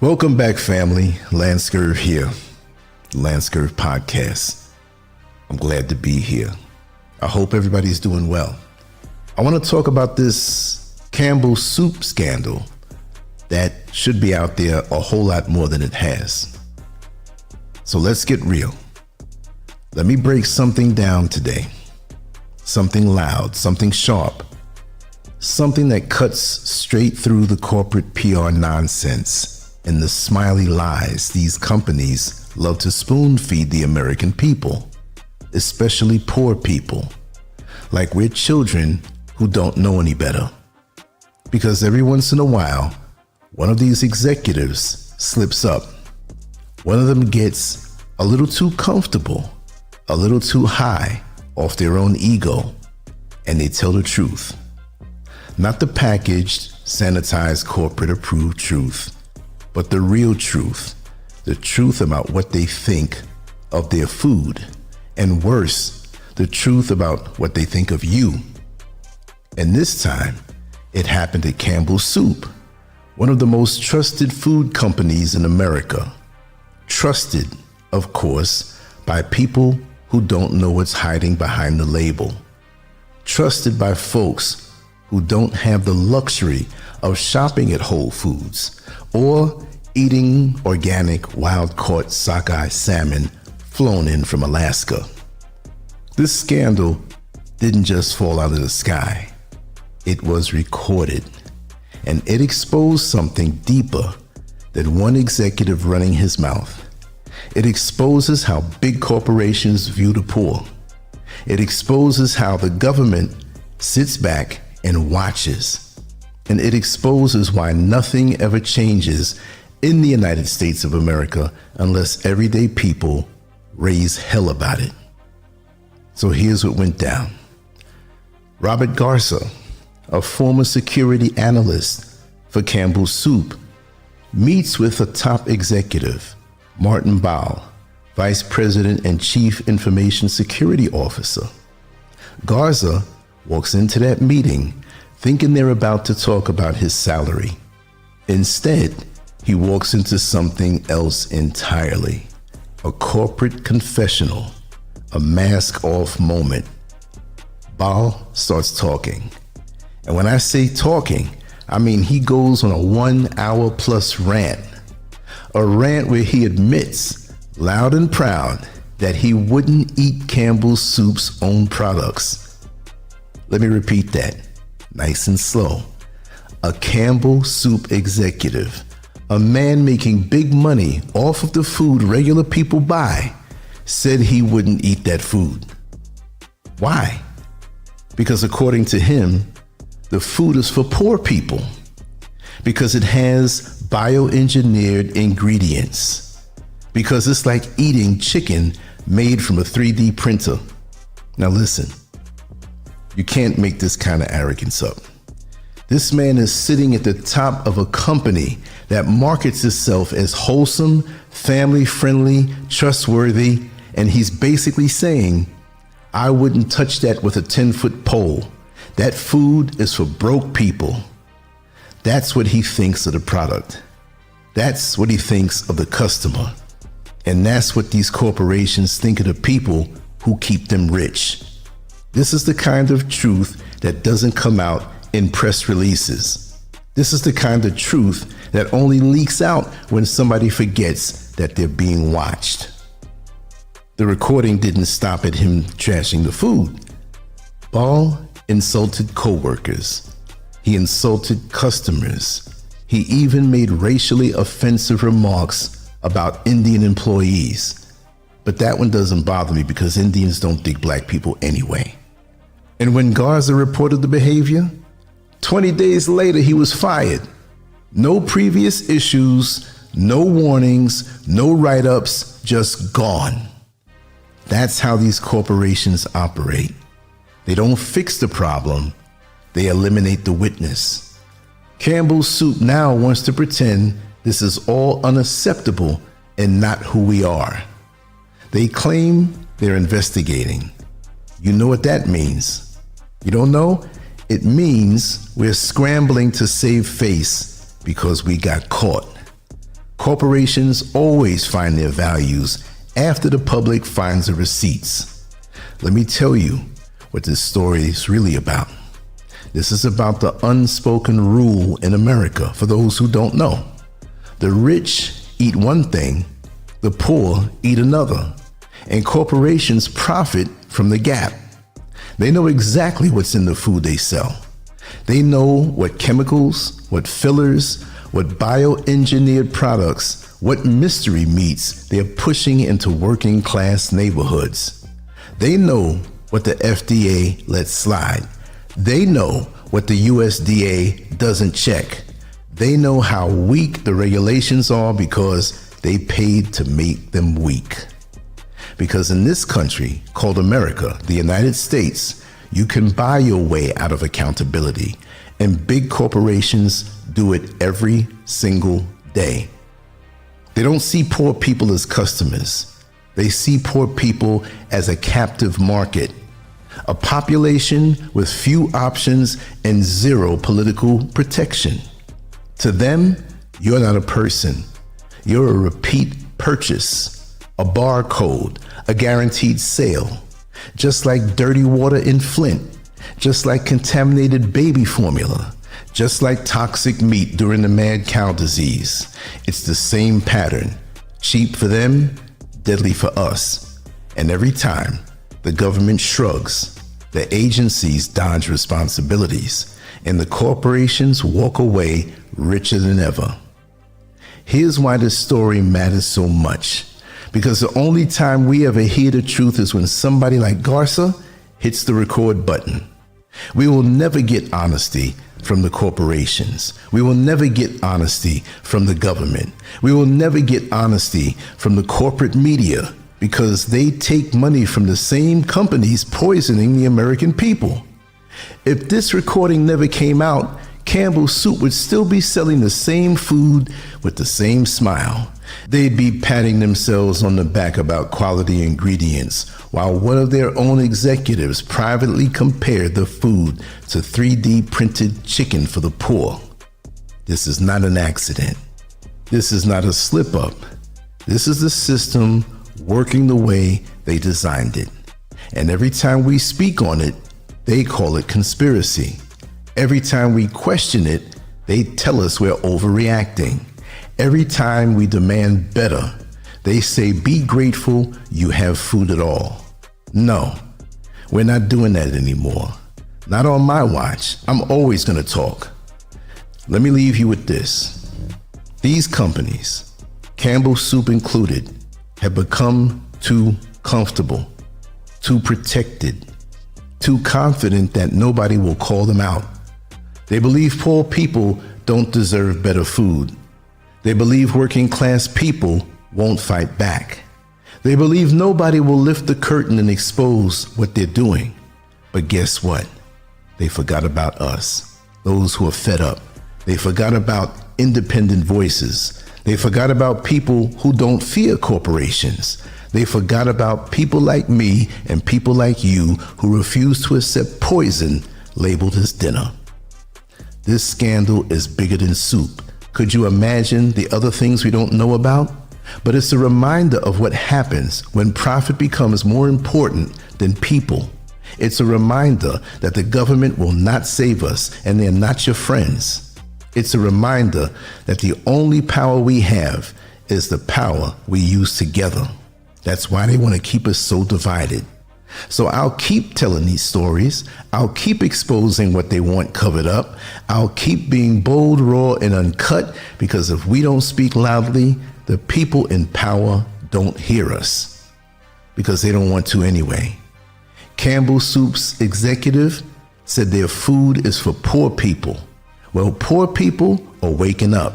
Welcome back, family. LanceScurv here, LanceScurv Podcast. I'm glad to be here. I hope everybody's doing well. I want to talk about this Campbell Soup Scandal that should be out there a whole lot more than it has. So let's get real. Let me break something down today. Something loud, something sharp, something that cuts straight through the corporate PR nonsense and the smiley lies these companies love to spoon feed the American people, especially poor people, like we're children who don't know any better. Because every once in a while, one of these executives slips up. One of them gets a little too comfortable, a little too high off their own ego, and they tell the truth. Not the packaged, sanitized, corporate-approved truth, but the real truth, the truth about what they think of their food, and worse, the truth about what they think of you. And this time, it happened at Campbell Soup, one of the most trusted food companies in America. Trusted, of course, by people who don't know what's hiding behind the label. Trusted by folks who don't have the luxury of shopping at Whole Foods or eating organic wild-caught sockeye salmon flown in from Alaska. This scandal didn't just fall out of the sky. It was recorded, and it exposed something deeper than one executive running his mouth. It exposes how big corporations view the poor. It exposes how the government sits back and watches. And it exposes why nothing ever changes in the United States of America unless everyday people raise hell about it. So here's what went down. Robert Garza, a former security analyst for Campbell Soup, meets with a top executive, Martin Ball, Vice President and Chief Information Security Officer. Garza walks into that meeting thinking they're about to talk about his salary. Instead, he walks into something else entirely. A corporate confessional, a mask-off moment. Ball starts talking. And when I say talking, I mean he goes on a 1 hour plus rant. A rant where he admits, loud and proud, that he wouldn't eat Campbell Soup's own products. Let me repeat that, nice and slow. A Campbell Soup executive, a man making big money off of the food regular people buy, said he wouldn't eat that food. Why? Because according to him, the food is for poor people. Because it has bioengineered ingredients. Because it's like eating chicken made from a 3D printer. Now listen, you can't make this kind of arrogance up. This man is sitting at the top of a company that markets itself as wholesome, family-friendly, trustworthy, and he's basically saying, I wouldn't touch that with a 10-foot pole. That food is for broke people. That's what he thinks of the product. That's what he thinks of the customer. And that's what these corporations think of the people who keep them rich. This is the kind of truth that doesn't come out in press releases. This is the kind of truth that only leaks out when somebody forgets that they're being watched. The recording didn't stop at him trashing the food. Ball insulted coworkers. He insulted customers. He even made racially offensive remarks about Indian employees. But that one doesn't bother me because Indians don't dig black people anyway. And when Garza reported the behavior, 20 days later he was fired. No previous issues, no warnings, no write-ups, just gone. That's how these corporations operate. They don't fix the problem, they eliminate the witness. Campbell Soup now wants to pretend this is all unacceptable and not who we are. They claim they're investigating. You know what that means. You don't know? It means we're scrambling to save face because we got caught. Corporations always find their values after the public finds the receipts. Let me tell you what this story is really about. This is about the unspoken rule in America for those who don't know. The rich eat one thing, the poor eat another, and corporations profit from the gap. They know exactly what's in the food they sell. They know what chemicals, what fillers, what bioengineered products, what mystery meats they're pushing into working class neighborhoods. They know what the FDA lets slide. They know what the USDA doesn't check. They know how weak the regulations are because they paid to make them weak. Because in this country called America, the United States, you can buy your way out of accountability, and big corporations do it every single day. They don't see poor people as customers. They see poor people as a captive market, a population with few options and zero political protection. To them, you're not a person. You're a repeat purchase, a barcode, a guaranteed sale. Just like dirty water in Flint, just like contaminated baby formula, just like toxic meat during the mad cow disease. It's the same pattern. Cheap for them, deadly for us. And every time the government shrugs, the agencies dodge responsibilities, and the corporations walk away richer than ever. Here's why this story matters so much. Because the only time we ever hear the truth is when somebody like Garza hits the record button. We will never get honesty from the corporations. We will never get honesty from the government. We will never get honesty from the corporate media because they take money from the same companies poisoning the American people. If this recording never came out, Campbell Soup would still be selling the same food with the same smile. They'd be patting themselves on the back about quality ingredients, while one of their own executives privately compared the food to 3D printed chicken for the poor. This is not an accident. This is not a slip up. This is the system working the way they designed it. And every time we speak on it, they call it conspiracy. Every time we question it, they tell us we're overreacting. Every time we demand better, they say, be grateful you have food at all. No, we're not doing that anymore. Not on my watch. I'm always going to talk. Let me leave you with this. These companies, Campbell Soup included, have become too comfortable, too protected, too confident that nobody will call them out. They believe poor people don't deserve better food. They believe working class people won't fight back. They believe nobody will lift the curtain and expose what they're doing. But guess what? They forgot about us, those who are fed up. They forgot about independent voices. They forgot about people who don't fear corporations. They forgot about people like me and people like you who refuse to accept poison labeled as dinner. This scandal is bigger than soup. Could you imagine the other things we don't know about? But it's a reminder of what happens when profit becomes more important than people. It's a reminder that the government will not save us and they're not your friends. It's a reminder that the only power we have is the power we use together. That's why they want to keep us so divided. So I'll keep telling these stories. I'll keep exposing what they want covered up. I'll keep being bold, raw, and uncut, because if we don't speak loudly, the people in power don't hear us, because they don't want to anyway. Campbell Soup's executive said their food is for poor people. Well, poor people are waking up.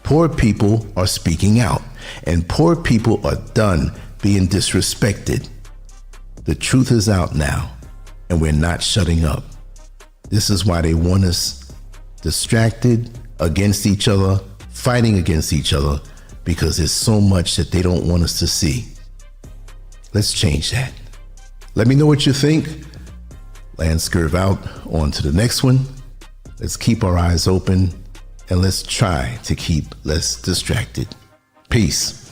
Poor people are speaking out. And poor people are done being disrespected. The truth is out now, and we're not shutting up. This is why they want us distracted, against each other, fighting against each other, because there's so much that they don't want us to see. Let's change that. Let me know what you think. LanceScurv out. On to the next one. Let's keep our eyes open, and let's try to keep less distracted. Peace.